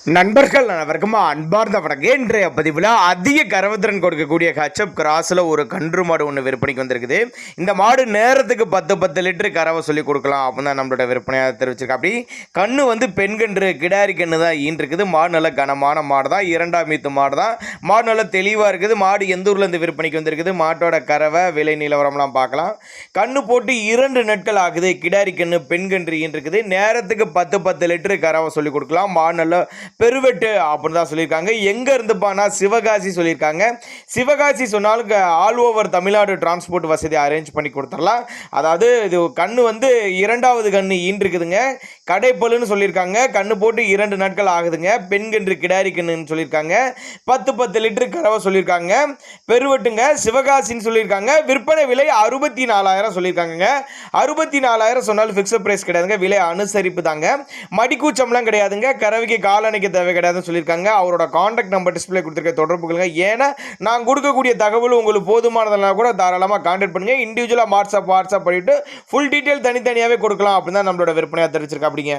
நண்பர்கள் அனைவருக்கும் அன்பார்ந்த வணக்கம். இன்றைய பதிவில் அதிக கறவுத்திறன் கொடுக்கக்கூடிய ஹெச்எப் கிராஸில் ஒரு கன்று மாடு ஒன்று விற்பனைக்கு வந்திருக்குது. இந்த மாடு நேரத்துக்கு 10 லிட்டரு கறவை சொல்லி கொடுக்கலாம் அப்படின்னு தான் நம்மளோட விற்பனையாக தெரிவிச்சிருக்கா. அப்படி கன்று வந்து பெண் கன்று கிடாரி கன்று தான் ஈன்றிருக்குது. மாடு நல்ல கனமான மாடு தான், 2ஆம் மீத்து மாடு தான். மாடு நல்ல தெளிவாக இருக்குது. மாடு எந்த ஊர்லேருந்து விற்பனைக்கு வந்திருக்குது, மாட்டோட கறவை விலை நிலவரம்லாம் பார்க்கலாம். கன்று போட்டு 2 நாட்கள் ஆகுது. கிடாரி கன்று பெண் கன்று ஈன்றிருக்குது. நேரத்துக்கு 10 லிட்டரு கறவை சொல்லி கொடுக்கலாம். மாடு நல்ல பெருவெட்டு அப்படின்னு தான் சொல்லியிருக்காங்க. எங்கே இருந்துப்பானா சிவகாசி சொல்லியிருக்காங்க. சிவகாசி சொன்னாலும் ஆல் ஓவர் தமிழ்நாடு டிரான்ஸ்போர்ட் வசதி அரேஞ்ச் பண்ணி கொடுத்துடலாம். அதாவது இது கண்ணு வந்து 2வது கண்ணு ஈன்றிருக்குதுங்க. கடைப்பல்லுன்னு சொல்லியிருக்காங்க. கண்ணு போட்டு 2 நாட்கள் ஆகுதுங்க. பெண் கன்று கிடாரி கண்ணுன்னு சொல்லியிருக்காங்க. 10 லிட்டரு கறவை சொல்லியிருக்காங்க. பெருவெட்டுங்க சிவகாசின்னு சொல்லியிருக்காங்க. விற்பனை விலை 64,000 சொல்லியிருக்காங்க. 64,000 சொன்னாலும் ஃபிக்ஸட் பிரைஸ் கிடையாதுங்க. விலை அனுசரிப்பு தாங்க. மடிக்கூச்சம்லாம் கிடையாதுங்க. கறவைக்கு காலணைக்கு தேவை கிடையாதுன்னு சொல்லியிருக்காங்க. அவரோட கான்டாக்ட் நம்பர் டிஸ்பிளே கொடுத்துருக்க தொடர்பு கொள்ளுங்க. ஏன்னா நான் கொடுக்கக்கூடிய தகவல் உங்களுக்கு போதுமானதெல்லாம் கூட தாராளமாக கான்டாக்ட் பண்ணுங்க. இண்டிவிஜுவலாக வாட்ஸ்அப் பண்ணிட்டு ஃபுல் டீட்டெயில் தனித்தனியாகவே கொடுக்கலாம் அப்படின்னு தான் நம்மளோட விற்பனையாக தெரிவிச்சிருக்கா. அப்படிங்க